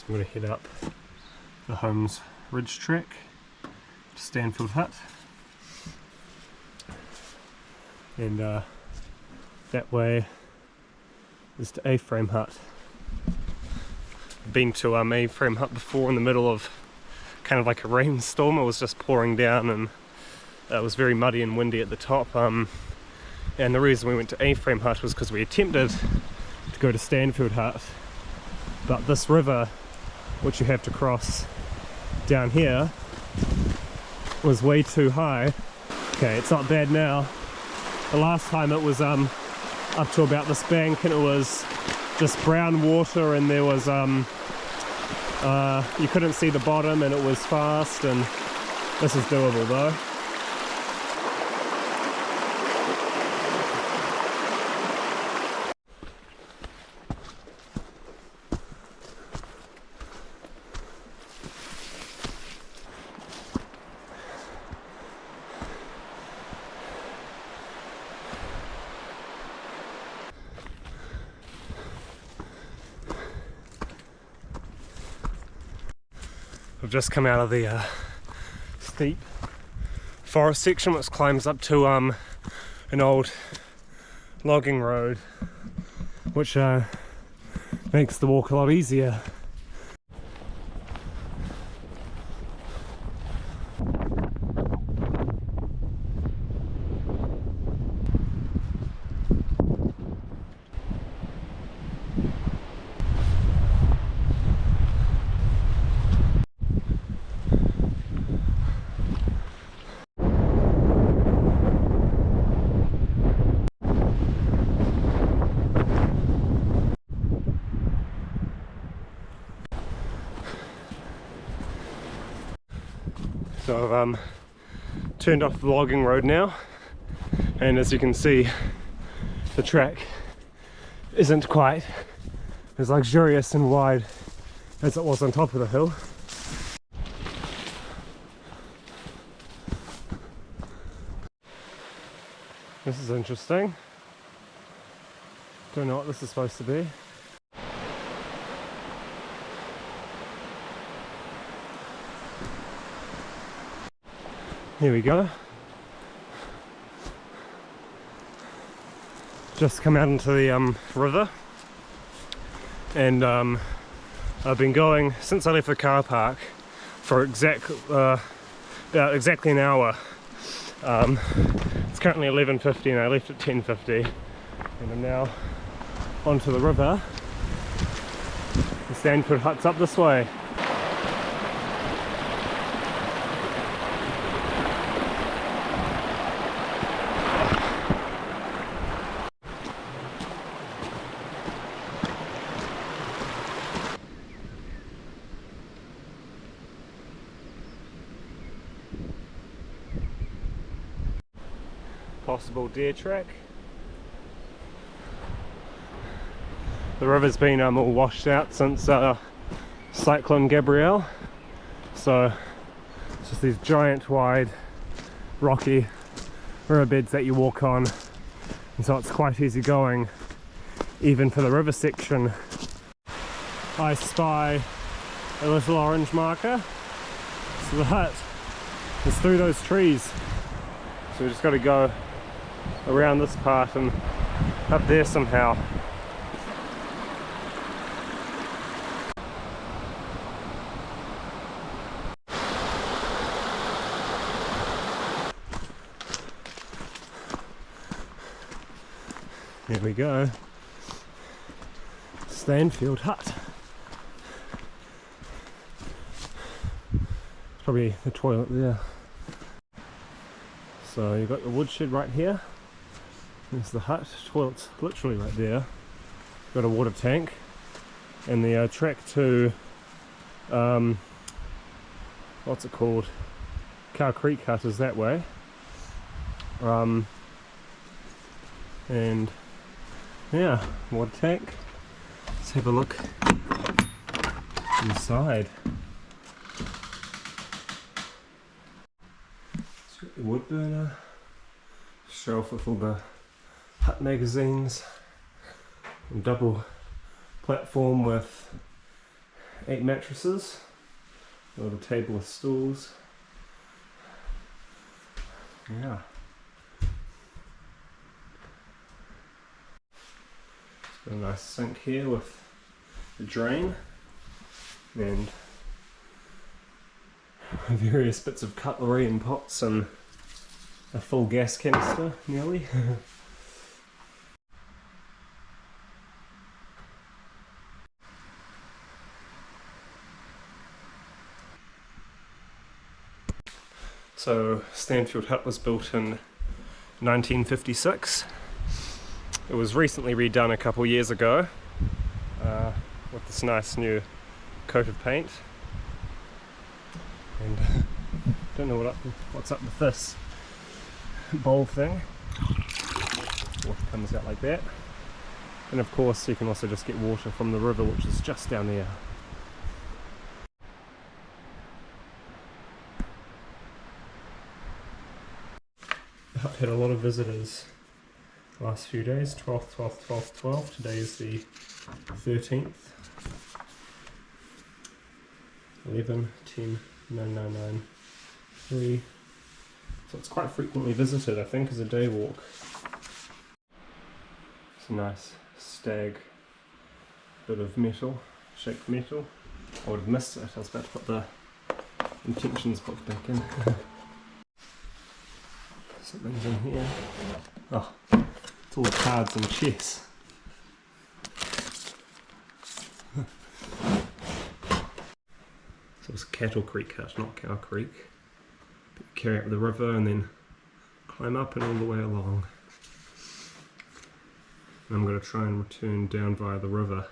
I'm going to head up the Holmes Ridge Track to Stanfield Hut, and that way is to A-Frame Hut. I've been to A-Frame Hut before in the middle of kind of like a rainstorm. It was just pouring down and it was very muddy and windy at the top, and the reason we went to A-Frame Hut was because we attempted to go to Stanfield Hut, but this river which you have to cross down here was way too high. Okay, it's not bad now. The last time it was up to about this bank and it was just brown water, and there was you couldn't see the bottom and it was fast, and this is doable though. I've just come out of the steep forest section which climbs up to an old logging road, which makes the walk a lot easier. So I've turned off the logging road now, and as you can see, the track isn't quite as luxurious and wide as it was on top of the hill. This is interesting. Don't know what this is supposed to be. Here we go. Just come out into the river, and I've been going since I left the car park for about exactly an hour. It's currently 11:50 and I left at 10:50, and I'm now onto the river. The Stanfield Hut's up this way. Possible deer track. The river's been all washed out since Cyclone Gabrielle, so it's just these giant wide rocky riverbeds that you walk on, and so it's quite easy going even for the river section. I spy a little orange marker, so the hut is through those trees, so we just got to go around this part and up there somehow. There we go. Stanfield Hut. It's probably the toilet there. So you've got the woodshed right here. There's the hut. Toilet's literally right there. Got a water tank, and the track to what's it called? Cow Creek Hut is that way. And yeah, water tank. Let's have a look inside. It's got the wood burner, shelf with all the hut magazines, and double platform with 8 mattresses, a little table with stools. Yeah. Got a nice sink here with a drain and various bits of cutlery and pots and a full gas canister nearly. So Stanfield Hut was built in 1956. It was recently redone a couple years ago with this nice new coat of paint. And don't know what's up with this bowl thing. Water comes out like that. And of course you can also just get water from the river, which is just down there. The hut had a lot of visitors the last few days, 12th, 12th, 12th, 12th. Today is the 13th. 11, 10, 9, 9, 9, 3. So it's quite frequently visited, I think, as a day walk. It's a nice stag bit of metal, shaped metal. I would have missed it. I was about to put the intentions book back in. Something's in here. Oh, it's all cards and chess. So it's Cattle Creek hut, not Cow Creek. But you carry up the river and then climb up and all the way along. And I'm going to try and return down via the river,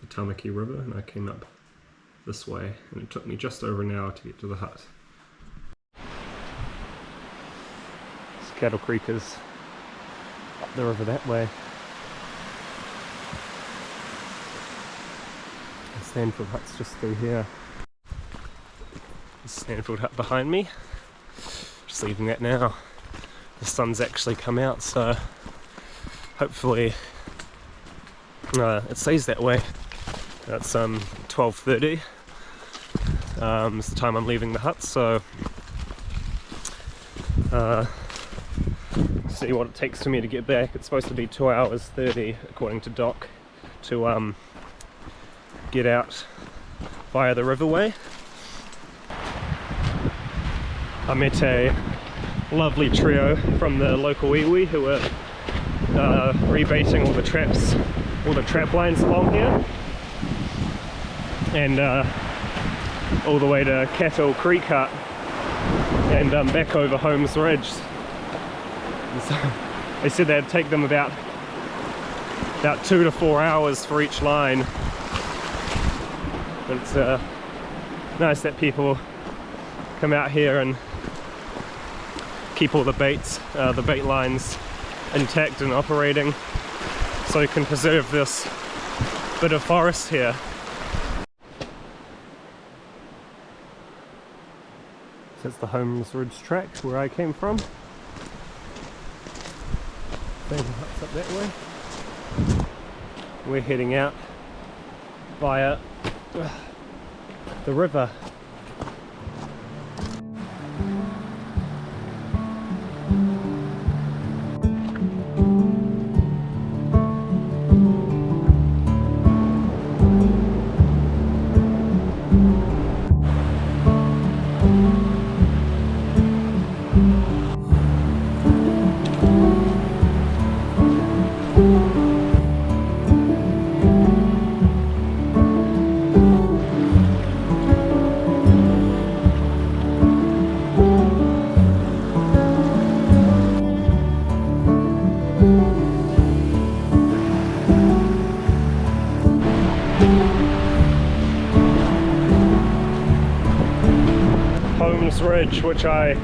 the Tamaki River, and I came up this way and it took me just over an hour to get to the hut. Cattle Creek is up the river that way. The Stanfield Hut's just through here. The Stanfield Hut behind me. Just leaving that now. The sun's actually come out, so hopefully it stays that way. That's 12:30. It's the time I'm leaving the hut, so see what it takes for me to get back. It's supposed to be 2 hours 30 according to Doc to get out via the riverway. I met a lovely trio from the local iwi who were rebaiting all the traps, all the trap lines along here, and all the way to Cattle Creek Hut and back over Holmes Ridge. So they said that'd take them about 2 to 4 hours for each line. But it's nice that people come out here and keep all the bait lines intact and operating, so you can preserve this bit of forest here. So it's the Holmes Ridge track where I came from. Hut's up that way. We're heading out via the river. Ridge, which I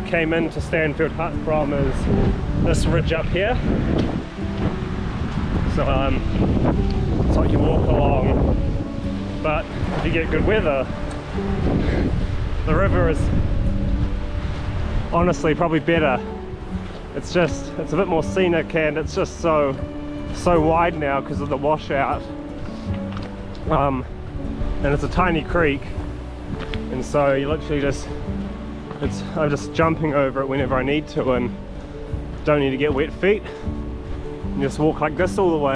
came into Stanfield Hut from, is this ridge up here. So it's like you walk along, but if you get good weather, the river is honestly probably better. It's a bit more scenic, and it's just so wide now because of the washout. and it's a tiny creek, and so you literally just, I'm just jumping over it whenever I need to, and don't need to get wet feet, and just walk like this all the way.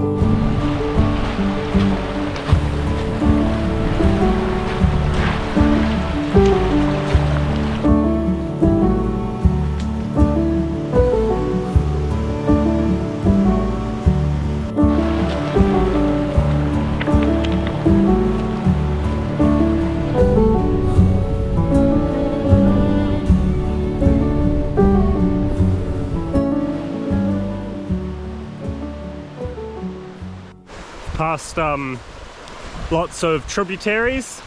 Past lots of tributaries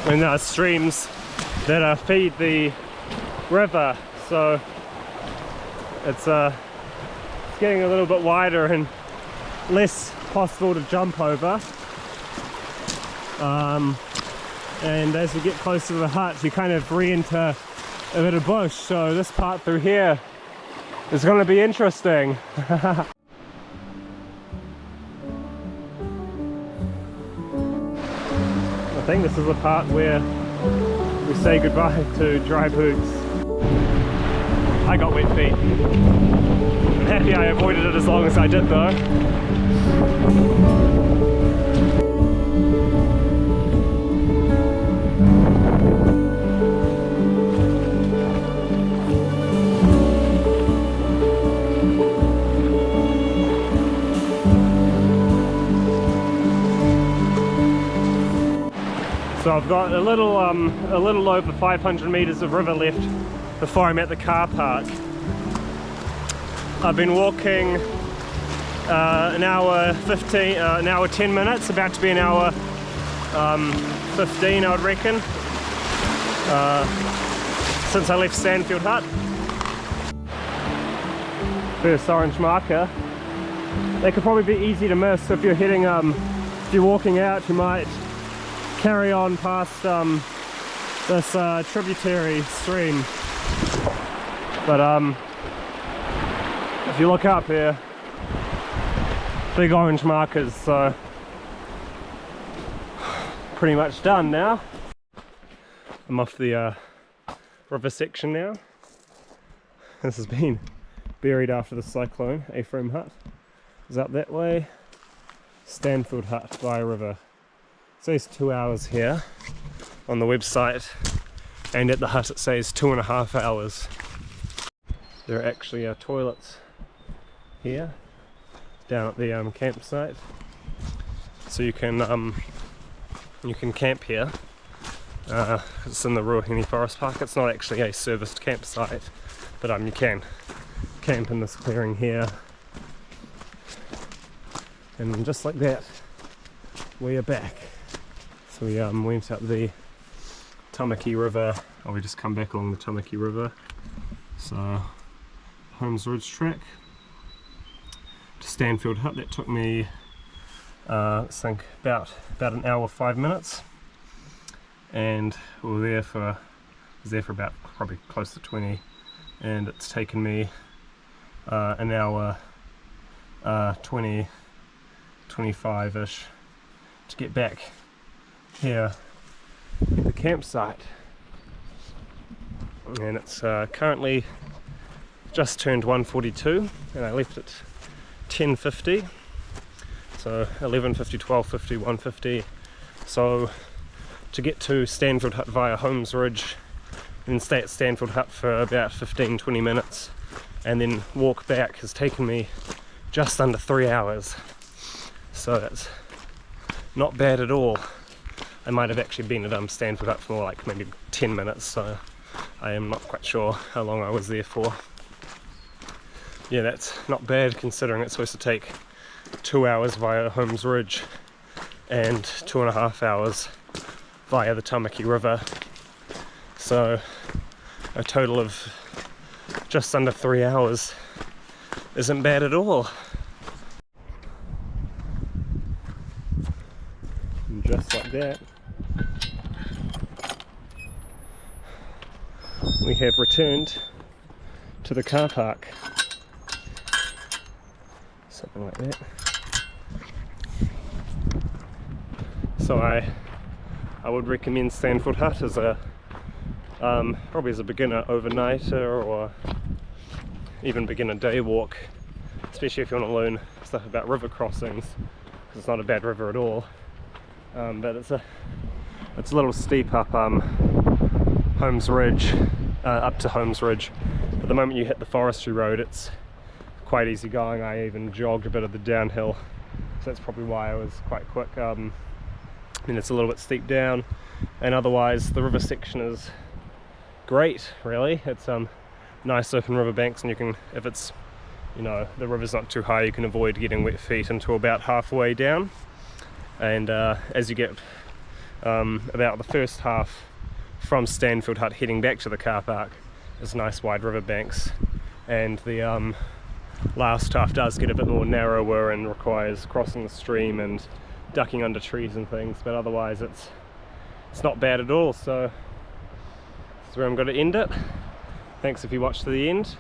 and streams that feed the river, so it's getting a little bit wider and less possible to jump over, and as you get closer to the hut you kind of re-enter a bit of bush, so this part through here is going to be interesting. I think this is the part where we say goodbye to dry boots. I got wet feet. I'm happy I avoided it as long as I did though. So I've got a little over 500 meters of river left before I'm at the car park. I've been walking an hour 10 minutes, about to be an hour 15 I would reckon, since I left Stanfield Hut. First orange marker. They could probably be easy to miss if you're heading, if you're walking out, you might carry on past this tributary stream, but if you look up here, big orange markers, so pretty much done now. I'm off the river section now. This has been buried after the cyclone. A-frame hut is up that way. Stanfield Hut by a river. It says 2 hours here on the website, and at the hut it says 2.5 hours. There are actually toilets here down at the campsite, so you can camp here. It's in the Ruahine Forest Park. It's not actually a serviced campsite, but you can camp in this clearing here, and just like that we are back. So we went up the Tamaki River, we just come back along the Tamaki River. So Holmes Ridge track to Stanfield Hut. That took me I think about an hour 5 minutes, and we were there for about probably close to 20, and it's taken me an hour 25-ish to get back here at the campsite. And it's currently just turned 1:42, and I left at 10:50, so 11:50, 12:50, 1:50. So to get to Stanfield Hut via Holmes Ridge and stay at Stanfield Hut for about 15-20 minutes and then walk back has taken me just under 3 hours, so that's not bad at all. I might have actually been at Stanfield Hut for more like maybe 10 minutes, so I am not quite sure how long I was there for. Yeah, that's not bad considering it's supposed to take 2 hours via Holmes Ridge and 2.5 hours via the Tamaki River. So a total of just under 3 hours isn't bad at all. And just like that, we have returned to the car park. Something like that. So I would recommend Stanfield Hut as a probably as a beginner overnighter, or even beginner day walk, especially if you want to learn stuff about river crossings, because it's not a bad river at all. But it's a little steep up Holmes Ridge, up to Holmes Ridge. But the moment you hit the forestry road, it's quite easy going. I even jogged a bit of the downhill, so that's probably why I was quite quick. And it's a little bit steep down, and otherwise the river section is great, really. It's nice open river banks, and you can, if it's, you know, the river's not too high, you can avoid getting wet feet until about halfway down. And as you get about the first half from Stanfield Hut heading back to the car park, there's nice wide river banks, and the last half does get a bit more narrower and requires crossing the stream and ducking under trees and things, but otherwise it's not bad at all. So that's where I'm going to end it. Thanks if you watched to the end.